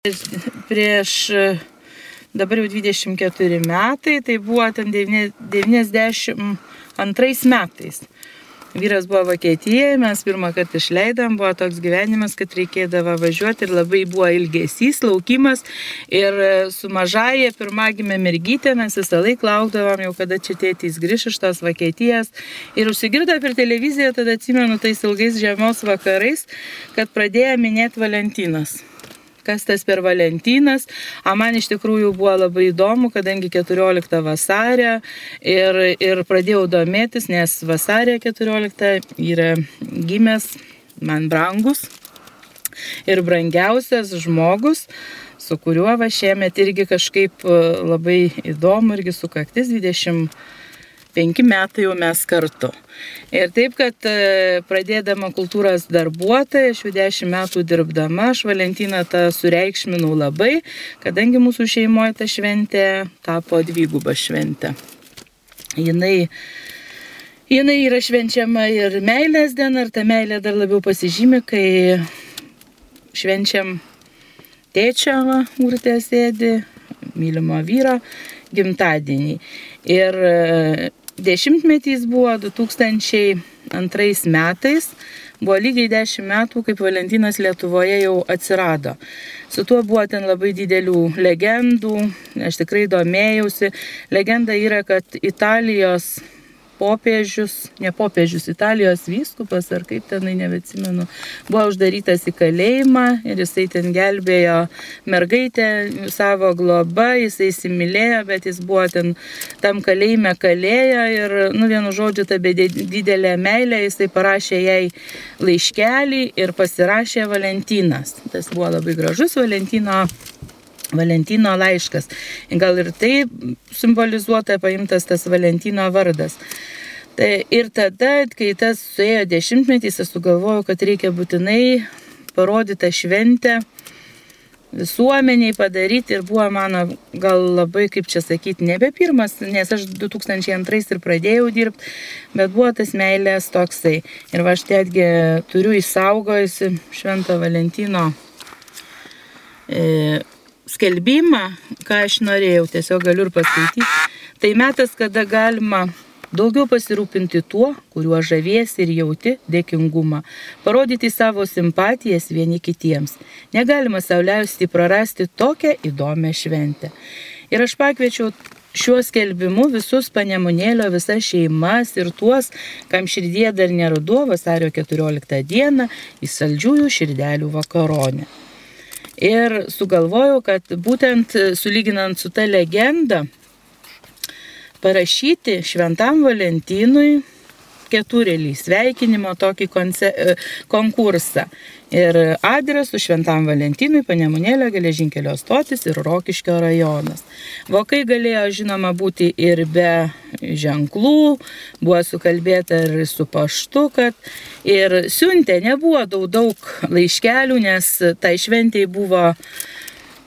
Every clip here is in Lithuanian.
Prieš dabar jau 24 metai, tai buvo ten 92 metais. Vyras buvo Vokietijoje, mes pirmą kartą išleidom, buvo toks gyvenimas, kad reikėdavo važiuoti ir labai buvo ilgesys, laukimas. Ir su mažaja pirmagimė mergytė mes visą laiką laukdavom jau, kada čia tėtis grįš iš tos Vokietijos. Ir užsigirdo per televiziją, tada atsimenu tais ilgais žiemos vakarais, kad pradėjo minėti Valentinas. Kas tas per Valentinas, man iš tikrųjų buvo labai įdomu, kadangi 14 vasario ir pradėjau domėtis, nes vasario 14 yra gimęs man brangus ir brangiausias žmogus, su kuriuo va šiemet irgi kažkaip labai įdomu, irgi sukaktis 25 metai jau mes kartu. Ir taip, kad pradėdama kultūros darbuotoja, aš jau 10 metų dirbdama, aš Valentiną tą sureikšminau labai, kadangi mūsų šeimoje ta šventė tapo dviguba šventė. Jinai yra švenčiama ir meilės diena, ir ta meilė dar labiau pasižymi, kai švenčiam tėčio, Urtė sėdi, mylimo vyro gimtadienį. Ir dešimtmetys buvo 2002 metais, buvo lygiai 10 metų, kaip Valentinas Lietuvoje jau atsirado. Su tuo buvo ten labai didelių legendų, aš tikrai domėjausi. Legenda yra, kad Italijos popiežius, ne popiežius, Italijos vyskupas, ar kaip tenai, nebeatsimenu, buvo uždarytas į kalėjimą ir jisai ten gelbėjo mergaitę savo globą, jisai įsimylėjo, bet jis buvo ten tam kalėjime kalėjo ir, vienu žodžiu, ta didelė meilė, jisai parašė jai laiškelį ir pasirašė Valentinas. Tas buvo labai gražus Valentino laiškas. Gal ir tai simbolizuota, paimtas tas Valentino vardas. Ir tada, kai tas suėjo dešimtmetis, aš sugalvojau, kad reikia būtinai parodyti tą šventę visuomeniai padaryti. Ir buvo mano gal labai, kaip čia sakyti, nebe pirmas, nes aš 2002 ir pradėjau dirbti, bet buvo tas meilės toksai. Ir aš netgi turiu išsaugojusi Švento Valentino skelbimą, ką aš norėjau, tiesiog galiu ir paskaityti. Tai metas, kada galima daugiau pasirūpinti tuo, kuriuo žaviesi ir jauti dėkingumą, parodyti savo simpatijas vieni kitiems. Negalima sau leisti prarasti tokią įdomią šventę. Ir aš pakviečiau šiuo skelbimu visus Panemunėlio, visas šeimas ir tuos, kam širdie dar neruduo, vasario 14 dieną į saldžiųjų širdelių vakaronę. Ir sugalvojau, kad būtent sulyginant su ta legenda, parašyti Šventam Valentinui keturėlį sveikinimo tokį konkursą. Ir adresu Šventam Valentinui, Panemunėlio geležinkelio stotis ir Rokiškio rajonas. Vokai galėjo, žinoma, būti ir be ženklų, buvo sukalbėta ir su paštu, ir siuntė, nebuvo daug laiškelių, nes tai šventėj buvo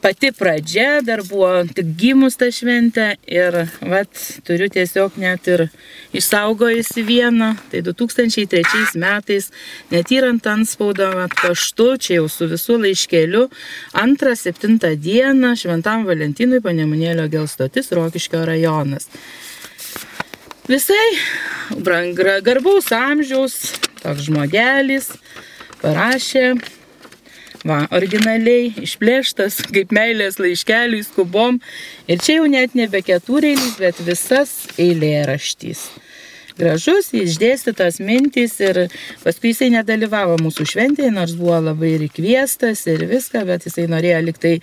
pati pradžia, dar buvo tik gimus ta šventė ir turiu tiesiog net ir išsaugojusi vieną. Tai 2003 metais, netyrant antspaudą paštu, čia jau su visų laiškeliu, 2-7 dieną Šventam Valentinui, Panemunėlio gelstotis, Rokiškio rajonas. Visai garbaus amžiaus toks žmogelis parašė, originaliai išplėštas, kaip meilės laiškeliui skubom. Ir čia jau net nebe ketureilis, bet visas eilėraštys. Gražus, išdėstytos mintys ir paskui jisai nedalyvavo mūsų šventėje, nors buvo labai ir kviestas ir viską, bet jisai norėjo liktai,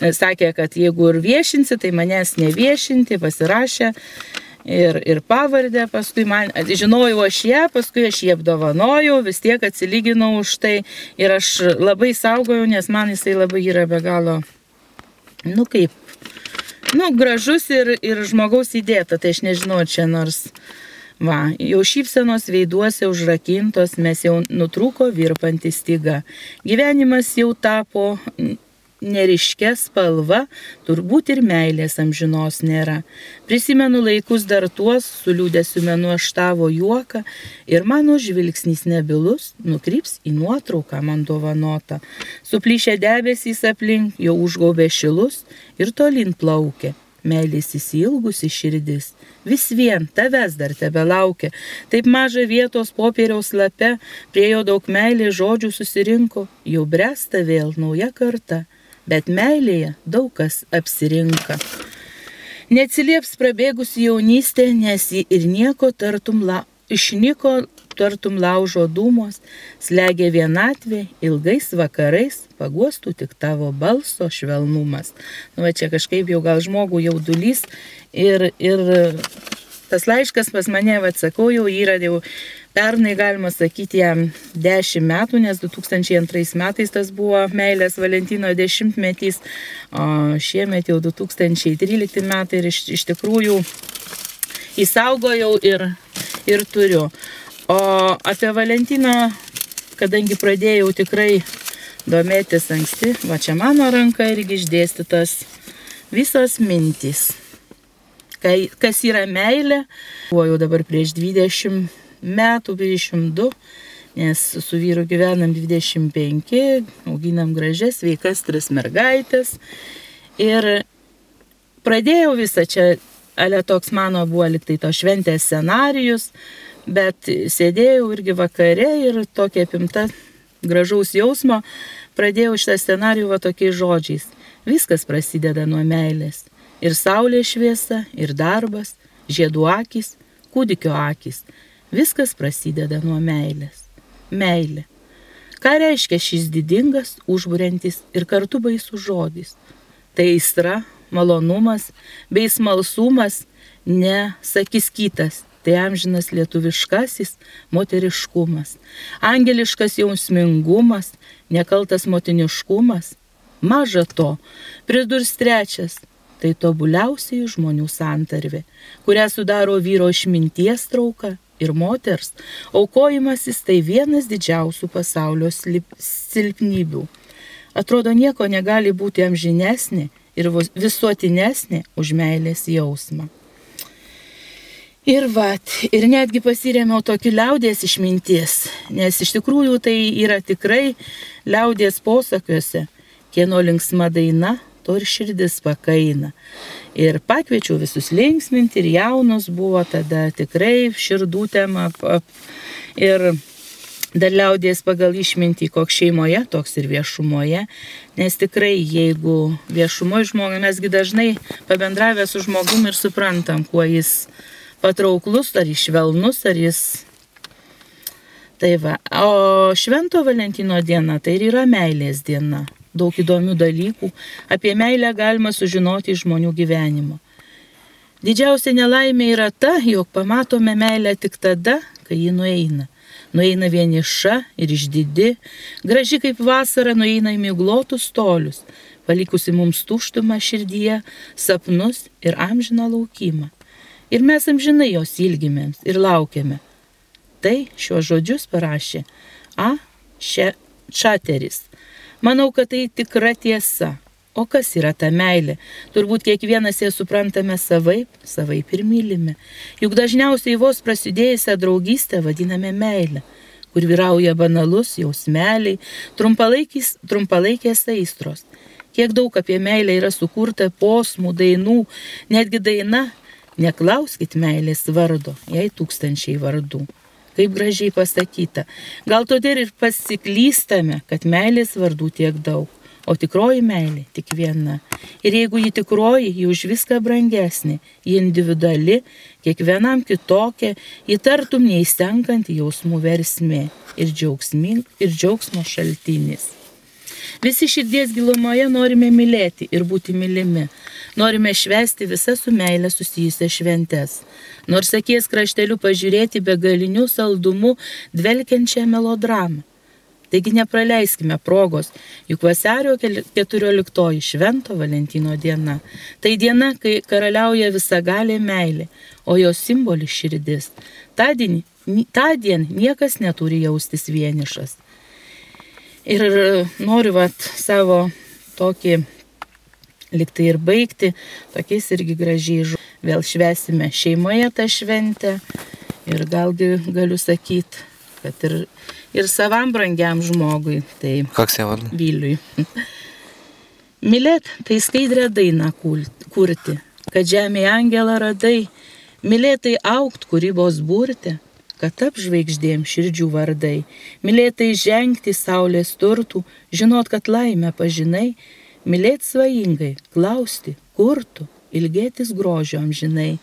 sakė, kad jeigu ir viešinsi, tai manęs neviešinti, pasirašė. Ir pavardę, paskui man, žinojau aš ją, paskui aš jį apdovanojau, vis tiek atsilyginau už tai ir aš labai saugojau, nes man jisai labai yra be galo, gražus ir žmogaus įdėta, tai aš nežinau čia nors, jau šypsenos veiduose užrakintos, mes jau nutrūko virpanti styga. Gyvenimas jau tapo neriškia spalva, turbūt ir meilės amžinos nėra. Prisimenu laikus dar tuos, su liūdesiu menu aš tavo juoką, ir mano žvilgsnis nebylus nukryps į nuotrauką man dovanotą. Suplyšę debesys aplink, jau užgaubė šilus ir tolyn plaukė. Meilės įsilgusi širdis, vis vien tavęs dar tebelaukia. Taip maža vietos popieriaus lape, prie jo daug meilės žodžių susirinko, jau bręsta vėl nauja karta, bet meilėje daug kas apsirinka. Neatsilieps prabėgusi jaunystė, nes ji ir nieko tartum išnyko tartum laužo dūmos, slegia vienatvė, ilgais vakarais, paguostų tik tavo balso švelnumas. Va čia kažkaip jau gal žmogų jaudulys ir tas laiškas pas mane, atsakau, jau yra jau pernai, galima sakyti, jam 10 metų, nes 2002 metais tas buvo meilės Valentino 10-metys, o šiemet jau 2013 metai ir iš tikrųjų įsaugojau ir turiu. O apie Valentiną, kadangi pradėjau tikrai domėtis anksti, va čia mano ranka irgi išdėstytas visos mintys. Kas yra meilė, buvo jau dabar prieš 20 metų, 22, nes su vyru gyvenam 25, auginam gražias, sveikas 3 mergaitės. Ir pradėjau visą čia, ale toks mano buvo liktai to šventės scenarijus, bet sėdėjau irgi vakare ir tokia apimta gražaus jausmo, pradėjau šitą scenarijų va tokiais žodžiais. Viskas prasideda nuo meilės. Ir saulės šviesa, ir darbas, žiedų akys, kūdikio akys. Viskas prasideda nuo meilės. Meilė. Ką reiškia šis didingas, užburiantis ir kartu baisus žodis? Tai aistra, malonumas bei smalsumas, ne sakys kitas. Tai amžinas lietuviškasis moteriškumas, angeliškas jausmingumas, nekaltas motiniškumas. Maža to, pridurs trečias, tai tobuliausiai žmonių santarvė, kurią sudaro vyro išminties trauka ir moters. Aukojimasis tai vienas didžiausių pasaulio silpnybių. Atrodo, nieko negali būti amžinesnė ir visuotinesnė už meilės jausmą. Ir netgi pasirėmiau tokį liaudies išminties, nes iš tikrųjų tai yra tikrai liaudies posakiuose, kieno linksma daina, to ir širdis pakaina. Ir pakviečiau visus linksminti, ir jaunus buvo tada tikrai širdų tema. Ir dar liaudies pagal išmintį, koks šeimoje, toks ir viešumoje, nes tikrai jeigu viešumoje žmogui, mesgi dažnai pabendravę su žmogum ir suprantam, kuo jis patrauklus, ar jis švelnus, ar jis... Tai va, o Švento Valentino diena tai ir yra meilės diena. Daug įdomių dalykų apie meilę galima sužinoti iš žmonių gyvenimo. Didžiausia nelaimė yra ta, jog pamatome meilę tik tada, kai ji nueina. Nueina vieniša ir išdidi, graži kaip vasara nueina į miglotus tolius, palikusi mums tuštumą širdyje, sapnus ir amžiną laukimą. Ir mes amžinai jos ilgimėms ir laukiame. Tai šiuos žodžius parašė A. Šateris. Manau, kad tai tikra tiesa. O kas yra ta meilė? Turbūt kiekvienas ją suprantame savaip ir mylime. Juk dažniausiai vos prasidėjusią draugystę vadiname meilę, kur vyrauja banalus jausmeliai, trumpalaikės aistros. Kiek daug apie meilę yra sukurta posmų, dainų, netgi daina Neklauskit meilės vardo, jei 1000 vardų. Kaip gražiai pasakyta. Gal todėl ir pasiklystame, kad meilės vardų tiek daug, o tikroji meilė tik viena. Ir jeigu ji tikroji, ji už viską brangesnė, ji individuali, kiekvienam kitokia, ji tartum neįsenkanti jausmų versmė ir džiaugsmo šaltinis. Visi širdies gilumoje norime mylėti ir būti mylimi. Norime švęsti visas su meilė susijusias šventes. Nors akies krašteliu pažiūrėti begalinių saldumų dvelkiančią melodramą. Taigi nepraleiskime progos, juk vasario 14 Švento Valentino diena. Tai diena, kai karaliauja visagalė meilė, o jos simbolis širdis. Tądien niekas neturi jaustis vienišas. Ir noriu savo tokį liktai ir baigti, tokiais irgi gražiai žodžiais. Vėl švęsime šeimoje tą šventę ir galgi galiu sakyti, kad ir savam brangiam žmogui, tai Koks jo vardas? Viliui. Mylėt, tai skaidrę dainą kurti, kad žemėje angelą radai, mylėtai augt kūrybos burti, kad tap žvaigždėm širdžių vardai, mylėtai žengti saulės turtų, žinot, kad laimę pažinai, mylėt svajingai, klausti, kur tu, ilgėtis grožio amžinai,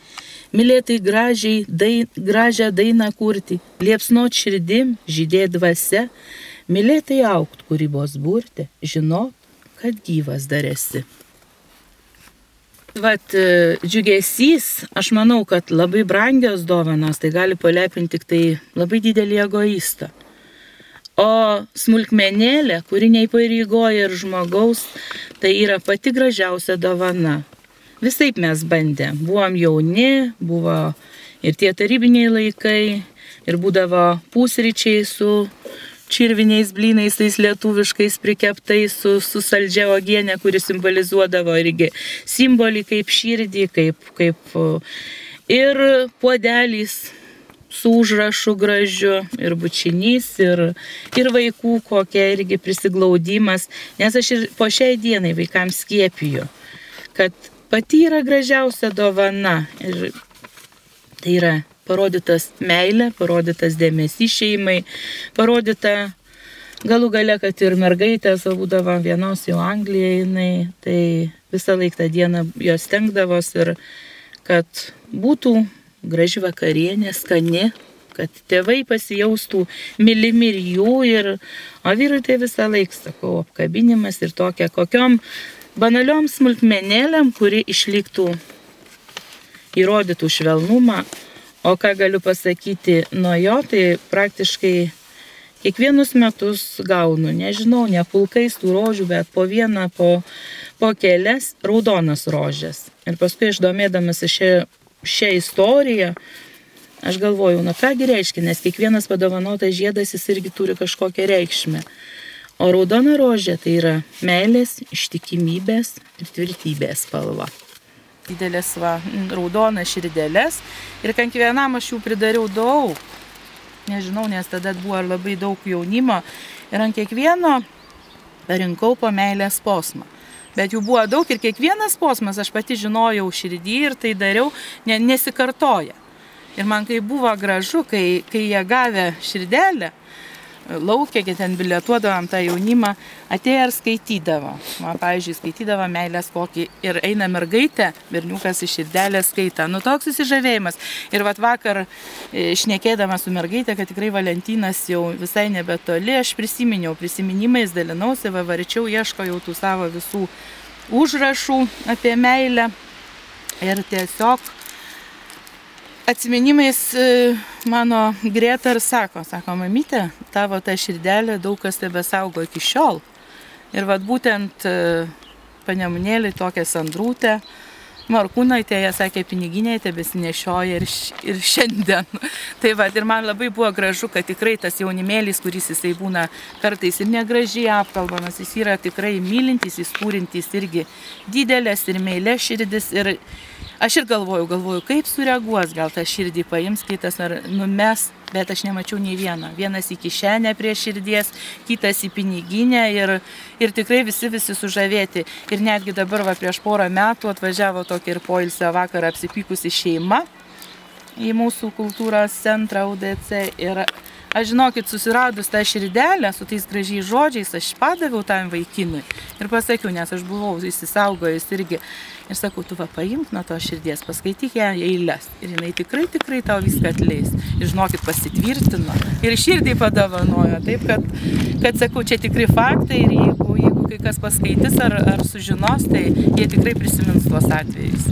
mylėtai gražią dainą kurti, liepsnot širdim, žydėt dvasia, mylėtai augt kūrybos burti, žinot, kad gyvas dar esi. Vat džiugesys, aš manau, kad labai brangios dovanos, tai gali palepinti tik tai labai didelį egoistą. O smulkmenėlė, kuri neįpareigoja ir žmogaus, tai yra pati gražiausia dovana. Visaip mes bandėm. Buvom jauni, buvo ir tie tarybiniai laikai, ir būdavo pusryčiai su čirviniais blynais, tais lietuviškais prikeptais, su saldžia uogienė, kuri simbolizuodavo irgi simbolį kaip širdį, kaip ir puodelys su užrašu gražiu, ir bučinys, ir vaikų kokia irgi prisiglaudimas, nes aš ir po šiai dienai vaikams skiepiju, kad pati yra gražiausia dovana ir tai yra parodytas meilė, parodytas dėmesys šeimai, parodyta galų gale, kad ir mergaitės, o būdavo vienos jau Anglijai, tai visą laiką tą dieną jos stengdavos ir kad būtų graži vakarienė, skani, kad tėvai pasijaustų mylimi ir jų, o vyrai tai visą laiką, sakau, apkabinimas ir tokia kokiom banaliom smulkmenėlėm, kuri išliktų, įrodytų švelnumą. O ką galiu pasakyti nuo jo, tai praktiškai kiekvienus metus gaunu, nežinau, ne pulkais tų rožių, bet po vieną, po kelias raudonas rožės. Ir paskui aš domėdamas šią istoriją, aš galvoju, kągi reiškia, nes kiekvienas padovanotas žiedas jis irgi turi kažkokią reikšmę. O raudona rožė tai yra meilės, ištikimybės ir tvirtybės spalva. Didelės raudonas širdelės ir kiekvienam aš jų pridariau daug. Nežinau, nes tada buvo labai daug jaunimo ir ant kiekvieno parinkau po meilės posmą. Bet jų buvo daug ir kiekvienas posmas aš pati žinojau širdį ir tai dariau, nesikartoja. Ir man kai buvo gražu, kai jie gavę širdelę, laukia, kai ten bilietuodavom tą jaunimą, atėjo ir skaitydavo. Man, pavyzdžiui, skaitydavo meilės kokį ir eina mergaitė, berniukas iš širdelės skaita. Toks susižavėjimas. Ir vakar šnekėdama su mergaitė, kad tikrai Valentinas jau visai nebetoli, aš prisiminimais dalinausi, varčiau, ieškojau tų savo visų užrašų apie meilę. Ir tiesiog atsiminimais mano Greta ir sako, mamytė, tavo ta širdelė daug kas tebesaugo iki šiol. Ir būtent Panemunėlį tokią Sandrūtę, Morkūnaitė, jie sakė, piniginė tebesinešioja ir šiandien. Tai ir man labai buvo gražu, kad tikrai tas jaunimėlis, kuris jisai būna kartais ir negražiai apkalbamas, jis yra tikrai mylintis, jis turintis irgi didelės ir meilės širdis. Ir aš ir galvoju, kaip sureaguos, gal tą širdį paims, kitas ar numes, bet aš nemačiau nei vieno. Vienas į kišenę prie širdies, kitas į piniginę ir tikrai visi sužavėti. Ir netgi dabar prieš porą metų atvažiavo tokia ir poilsio vakarą apsipykusi šeima į mūsų kultūros centrą UDC. Ir aš žinokit, susiradus tą širdelę su tais gražiais žodžiais, aš padaviau tam vaikinui ir pasakiau, nes aš buvau įsisaugojus irgi. Ir sakau, tu paimk nuo to širdies, paskaityk ją eilės. Ir jinai tikrai tau viską atleis. Ir žinokit, pasitvirtino. Ir širdį padovanojo. Taip, kad sakau, čia tikri faktai ir jeigu kai kas paskaitys ar sužinos, tai jie tikrai prisimins tuos atvejus.